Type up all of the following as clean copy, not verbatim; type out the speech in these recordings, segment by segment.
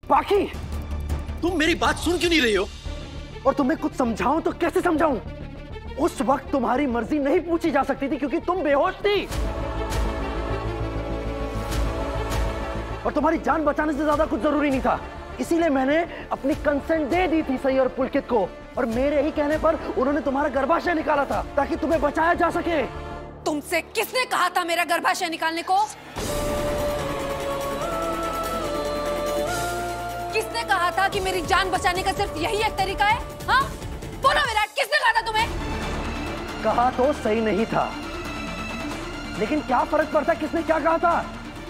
बाकी तुम मेरी बात सुन क्यों नहीं रही हो? और तुम्हें कुछ समझाऊं तो कैसे समझाऊं? उस वक्त तुम्हारी मर्जी नहीं पूछी जा सकती थी क्योंकि तुम बेहोश थी और तुम्हारी जान बचाने से ज्यादा कुछ जरूरी नहीं था। इसीलिए मैंने अपनी कंसेंट दे दी थी सही और पुलकित को, और मेरे ही कहने पर उन्होंने तुम्हारा गर्भाशय निकाला था ताकि तुम्हें बचाया जा सके। तुमसे किसने कहा था मेरा गर्भाशय निकालने को? किसने कहा था कि मेरी जान बचाने का सिर्फ यही एक तरीका है? हाँ, बोलो विराट, किसने कहा था तुम्हें? कहा तो सही नहीं था, लेकिन क्या फर्क पड़ता किसने क्या कहा था,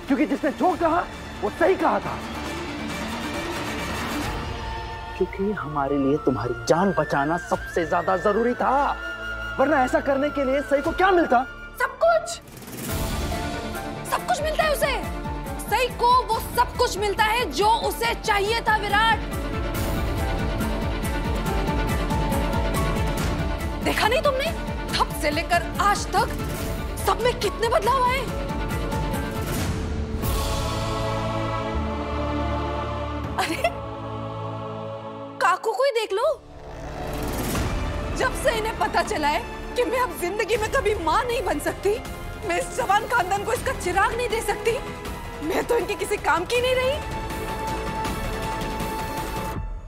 क्योंकि जिसने जो कहा वो सही कहा था। क्योंकि हमारे लिए तुम्हारी जान बचाना सबसे ज्यादा जरूरी था, वरना ऐसा करने के लिए सही को क्या मिलता? सब कुछ मिलता है उसे। सही को वो सब कुछ मिलता है जो उसे चाहिए था विराट। देखा नहीं तुमने? तब से लेकर आज तक सब में कितने बदलाव आए। अरे काकू को ही देख लो। जब से इन्हें पता चला है कि मैं अब जिंदगी में कभी मां नहीं बन सकती, मैं इस जवान खानदान को इसका चिराग नहीं दे सकती, मैं तो इनके किसी काम की नहीं रही।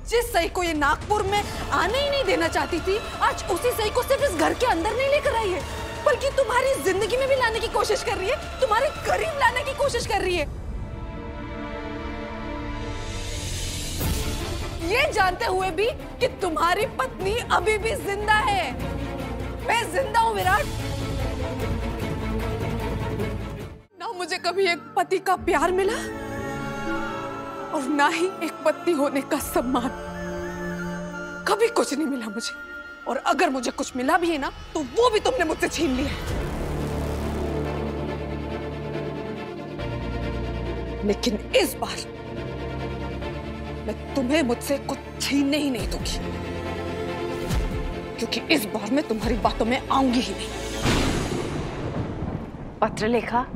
जिस सही को ये नागपुर में आने ही नहीं देना चाहती थी, आज उसी सही को सिर्फ इस घर के अंदर नहीं लेकर आई है, बल्कि तुम्हारी जिंदगी में भी लाने की कोशिश कर रही है, तुम्हारे करीब लाने की कोशिश कर रही है। ये जानते हुए भी कि तुम्हारी पत्नी अभी भी जिंदा है। मैं जिंदा हूं विराट। ना मुझे कभी एक पति का प्यार मिला और ना ही एक पत्नी होने का सम्मान। कभी कुछ नहीं मिला मुझे, और अगर मुझे कुछ मिला भी है ना, तो वो भी तुमने मुझसे छीन लिया है। लेकिन इस बार मैं तुम्हें मुझसे कुछ छीनने ही नहीं दूंगी, क्योंकि इस बार मैं तुम्हारी बातों में आऊंगी ही नहीं। पत्रलेखा,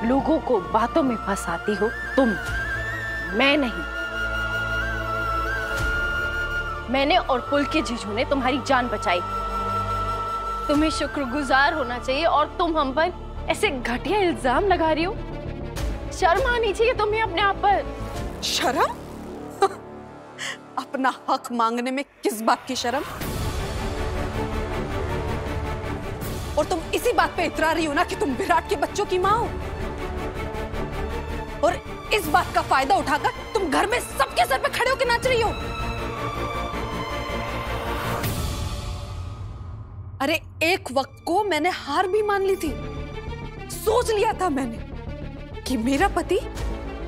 लोगों को बातों में फंसाती हो तुम, मैं नहीं। मैंने और पुलकित जीजू ने तुम्हारी जान बचाई। तुम्हें शुक्रगुजार होना चाहिए और तुम हम पर ऐसे घटिया इल्जाम लगा रही हो। शर्म आनी चाहिए तुम्हें अपने आप पर। शर्म? अपना हक मांगने में किस बात की शर्म? और तुम इसी बात पे इतरा रही हो ना कि तुम विराट के बच्चों की मां हो, और इस बात का फायदा उठाकर तुम घर में सबके सर पे खड़े होकर नाच रही हो। अरे एक वक्त को मैंने हार भी मान ली थी। सोच लिया था मैंने कि मेरा पति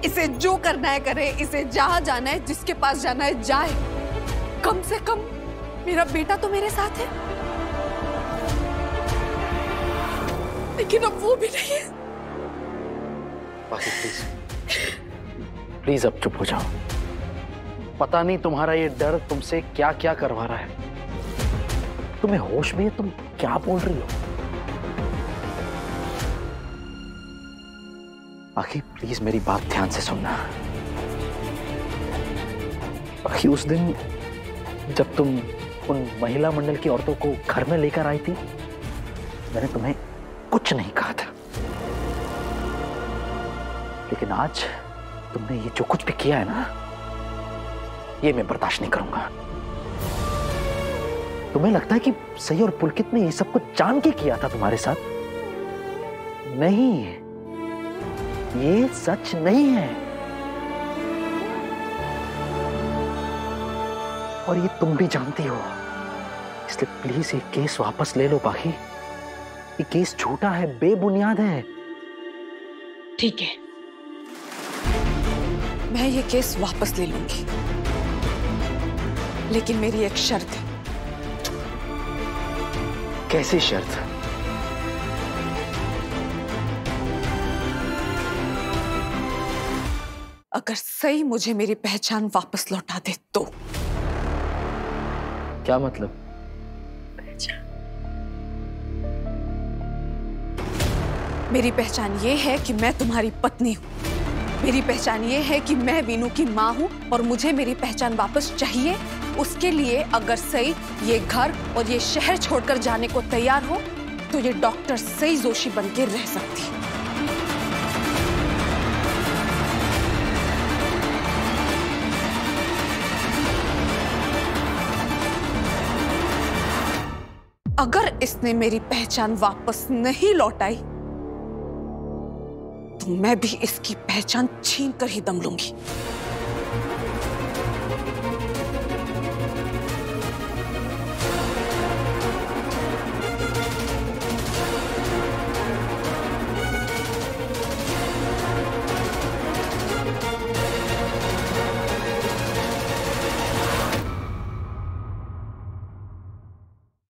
इसे जो करना है करे, इसे जहां जाना है, जिसके पास जाना है जाए, कम से कम मेरा बेटा तो मेरे साथ है। लेकिन अब वो भी नहीं है। बाकी प्लीज अब चुप हो जाओ। पता नहीं तुम्हारा ये डर तुमसे क्या क्या करवा रहा है। तुम्हें होश भी है? तुम क्या बोल रही हो? बाकी प्लीज मेरी बात ध्यान से सुनना। बाकी उस दिन जब तुम उन महिला मंडल की औरतों को घर में लेकर आई थी, मैंने तुम्हें कुछ नहीं कहा था, लेकिन आज तुमने ये जो कुछ भी किया है ना, ये मैं बर्दाश्त नहीं करूंगा। तुम्हें लगता है कि सही और पुलकित ने ये सब कुछ जान के किया था तुम्हारे साथ? नहीं, ये सच नहीं है, और ये तुम भी जानती हो। इसलिए प्लीज ये केस वापस ले लो बाकी। ये केस झूठा है, बेबुनियाद है। ठीक है, मैं ये केस वापस ले लूंगी, लेकिन मेरी एक शर्त है। कैसी शर्त? अगर सही मुझे मेरी पहचान वापस लौटा दे तो। क्या मतलब? पहचान? मेरी पहचान ये है कि मैं तुम्हारी पत्नी हूं, मेरी पहचान ये है कि मैं वीनू की माँ हूँ और मुझे मेरी पहचान वापस चाहिए। उसके लिए अगर सई ये घर और ये शहर छोड़कर जाने को तैयार हो तो ये डॉक्टर सई जोशी बन के रह सकती है। अगर इसने मेरी पहचान वापस नहीं लौटाई तो मैं भी इसकी पहचान छीन कर ही दम लूंगी।